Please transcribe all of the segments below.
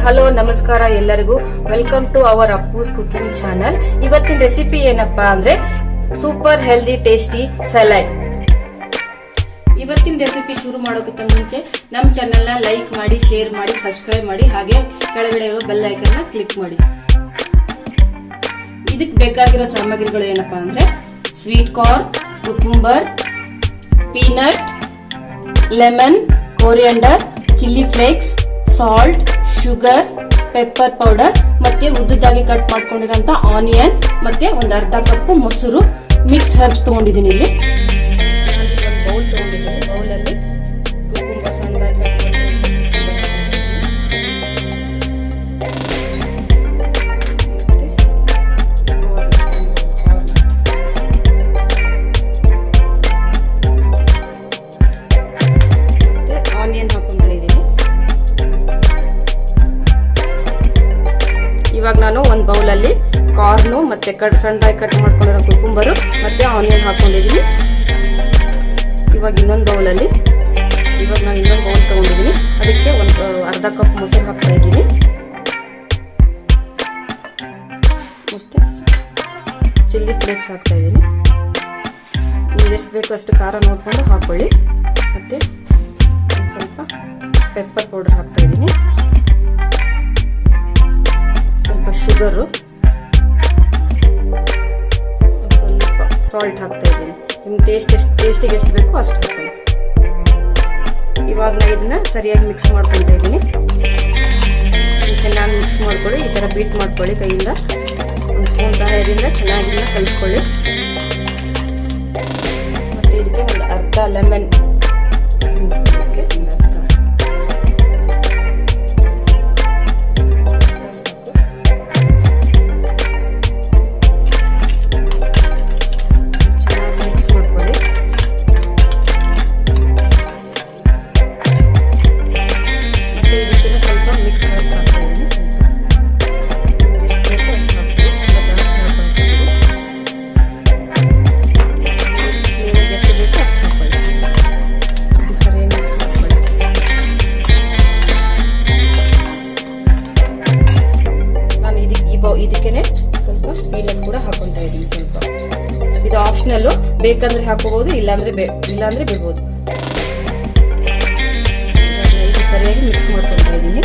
Hello ನಮಸ್ಕಾರ ಎಲ್ಲರಿಗೂ. Welcome to our Appu's cooking channel. ಇವತ್ತಿನ ರೆಸಿಪಿ ಏನಪ್ಪಾ ಅಂದ್ರೆ ಸೂಪರ್ ಹೆಲ್ದಿ ಟೇಸ್ಟಿ ಸಲಾಡ್. ಇವತ್ತಿನ ರೆಸಿಪಿ ಶುರು ಮಾಡೋಕ್ಕಿಂತ ಮುಂಚೆ ನಮ್ಮ ಚಾನೆಲ್ ನ ಲೈಕ್ ಮಾಡಿ, ಶೇರ್ ಮಾಡಿ, ಸಬ್ಸ್ಕ್ರೈಬ್ ಮಾಡಿ, ಹಾಗೆ ಕೆಳಗಡೆ ಇರೋ ಬೆಲ್ ಐಕಾನ್ ನ ಕ್ಲಿಕ್ ಮಾಡಿ. ಇದಕ್ಕೆ ಬೇಕಾಗಿರೋ ಸಾಮಗ್ರಿಗಳು ಏನಪ್ಪಾ ಅಂದ್ರೆ sweet corn, cucumber, peanut, lemon, coriander, chilli flakes, salt, sugar, pepper powder, ಮತ್ತೆ ಉದ್ದದಾಗಿ ಕಟ್ ಮಾಡ್ಕೊಂಡಿರೋಂಥ ಆನಿಯನ್, ಮತ್ತೆ ಒಂದು ಅರ್ಧ ಕಪ್ ಮೊಸರು, ಮಿಕ್ಸ್ ಹರ್ಬ್ಸ್ ತಗೊಂಡಿದ್ದೀನಿ. ಇಲ್ಲಿ ನಾನಿಲ್ಲಿ ಒಂದು ಬೌಲ್ ತಗೊಂಡಿದ್ದೀನಿ. ಬೌಲಲ್ಲಿ ಕುಕುಂಬರ್ ಸಣ್ಣದಾಗಿ ಆನಿಯನ್ ಹಾಕೊಂತ ಇದ್ದೀನಿ. ಇವಾಗ ನಾನು ಒಂದು ಬೌಲಲ್ಲಿ ಕಾರ್ನು ಮತ್ತೆ ಸಣ್ಣದಾಗಿ ಕಟ್ ಮಾಡ್ಕೊಂಡಿರೋ ಕುಕುಂಬರು ಮತ್ತೆ ಆನಿಯನ್ ಹಾಕೊಂಡಿದ್ದೀನಿ. ಇವಾಗ ನಾನು ಇನ್ನೊಂದು ಬೌಲ್ ತಗೊಂಡಿದ್ದೀನಿ. ಅದಕ್ಕೆ ಒಂದು ಅರ್ಧ ಕಪ್ ಮೊಸರು ಹಾಕ್ತಾ ಇದ್ದೀನಿ. ಮತ್ತೆ ಚಿಲ್ಲಿ ಫ್ಲೇಕ್ಸ್ ಹಾಕ್ತಾ ಇದ್ದೀನಿ. ನೀವು ಎಷ್ಟು ಬೇಕು ಅಷ್ಟು ಖಾರ ನೋಡ್ಕೊಂಡು ಹಾಕೊಳ್ಳಿ. ಮತ್ತೆ ಸ್ವಲ್ಪ ಪೆಪ್ಪರ್ ಪೌಡರ್ ಹಾಕ್ತಾ ಇದ್ದೀನಿ. ಸ್ವಲ್ಪ ಶುಗರು, ಸ್ವಲ್ಪ ಸಾಲ್ಟ್ ಹಾಕ್ತಾ ಇದ್ದೀನಿ. ನಿಮ್ಗೆ ಟೇಸ್ಟಿಗೆ ಎಷ್ಟು ಬೇಕೋ ಅಷ್ಟು ಹಾಕೊಳ್ಳಿ. ಇವಾಗ ನಾನು ಇದನ್ನ ಸರಿಯಾಗಿ ಮಿಕ್ಸ್ ಮಾಡ್ಕೊಳ್ತಾ ಇದ್ದೀನಿ. ಚೆನ್ನಾಗಿ ಮಿಕ್ಸ್ ಮಾಡ್ಕೊಳ್ಳಿ. ಈ ಥರ ಬೀಟ್ ಮಾಡ್ಕೊಳ್ಳಿ ಕೈಯಿಂದ. ಒಂದು ಸ್ಪೂನ್ ಸಹಾಯದಿಂದ ಚೆನ್ನಾಗಿ ಕಲಿಸ್ಕೊಳ್ಳಿ. ಮತ್ತೆ ಇದಕ್ಕೆ ಒಂದು ಅರ್ಧ ಲೆಮನ್, ಇದಕ್ಕೆ ಸ್ವಲ್ಪ ಪೀನಟ್ ಕೂಡ ಹಾಕೊಂತಾ ಇದ್ದೀನಿ. ಸ್ವಲ್ಪ ಇದು ಆಪ್ಷನಲ್, ಬೇಕಂದ್ರೆ ಹಾಕೋಬಹುದು, ಇಲ್ಲಾಂದ್ರೆ ಬಿಡ್ಬೋದು. ಇದು ಸರಿಯಾಗಿ ಮಿಕ್ಸ್ ಮಾಡ್ಕೊತಾ ಇದ್ದೀನಿ.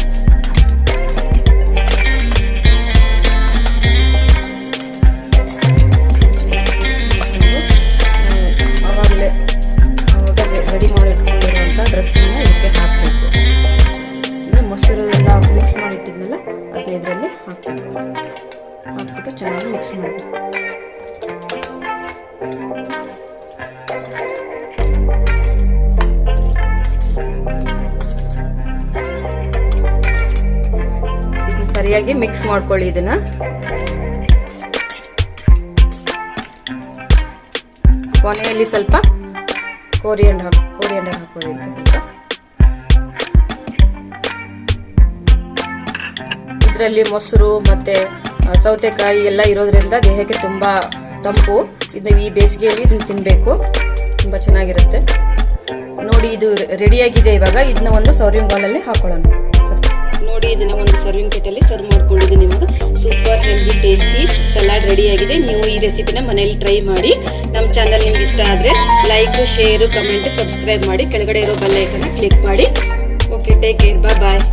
ಆವಾಗ ರೆಡಿ ಮಾಡಿಟ್ಕೊಂಡಿರುವಂಥ ಡ್ರೆಸ್ಸನ್ನ ಇದಕ್ಕೆ ಹಾಕಬೇಕು. ಅಂದರೆ ಮೊಸರು ಎಲ್ಲ ಮಿಕ್ಸ್ ಮಾಡಿಟ್ಟಿದ್ನಲ್ಲ ಅದನ್ನ ಇದರಲ್ಲಿ ಹಾಕ್ಬಿಟ್ಟು ಚೆನ್ನಾಗಿ ಮಿಕ್ಸ್ ಮಾಡಬೇಕು. ಇದನ್ನ ಸರಿಯಾಗಿ ಮಿಕ್ಸ್ ಮಾಡ್ಕೊಳ್ಳಿ. ಇದನ್ನ ಕೊನೆಯಲ್ಲಿ ಸ್ವಲ್ಪ ಕೊರಿಯಂಡರ್ ಹಾಕೊಳ್ಳಿ. ಇದಕ್ಕೆ ಸ್ವಲ್ಪ ಇದರಲ್ಲಿ ಮೊಸರು ಮತ್ತೆ ಸೌತೆಕಾಯಿ ಎಲ್ಲ ಇರೋದ್ರಿಂದ ದೇಹಕ್ಕೆ ತುಂಬಾ ತಂಪು. ಇದನ್ನ ಈ ಬೇಸಿಗೆಯಲ್ಲಿ ಇದನ್ನ ತಿನ್ಬೇಕು, ತುಂಬಾ ಚೆನ್ನಾಗಿರುತ್ತೆ. ನೋಡಿ, ಇದು ರೆಡಿಯಾಗಿದೆ. ಇವಾಗ ಇದನ್ನ ಒಂದು ಸರ್ವಿಂಗ್ ಬೌಲಲ್ಲಿ ಹಾಕೊಳ್ಳೋಣ. ನೋಡಿ, ಇದನ್ನ ಒಂದು ಸರ್ವಿಂಗ್ ಪ್ಲೇಟಲ್ಲಿ ಸರ್ವ್ ಮಾಡ್ಕೊಂಡಿದ್ದೀನಿ. ಇವಾಗ ಸೂಪರ್ ಹೆಲ್ದಿ ಟೇಸ್ಟಿ ಸಲಾಡ್ ರೆಡಿಯಾಗಿದೆ. ನೀವು ಈ ರೆಸಿಪಿನ ಮನೆಯಲ್ಲಿ ಟ್ರೈ ಮಾಡಿ. ನಮ್ಮ ಚಾನಲ್ ನಿಮ್ಗೆ ಇಷ್ಟ ಆದ್ರೆ ಲೈಕ್, ಶೇರ್, ಕಮೆಂಟ್, ಸಬ್ಸ್ಕ್ರೈಬ್ ಮಾಡಿ. ಕೆಳಗಡೆ ಇರೋ ಬೆಲ್ ಐಕಾನ್ ಕ್ಲಿಕ್ ಮಾಡಿ. ಓಕೆ, ಟೇಕ್ ಕೇರ್, ಬಾಯ್.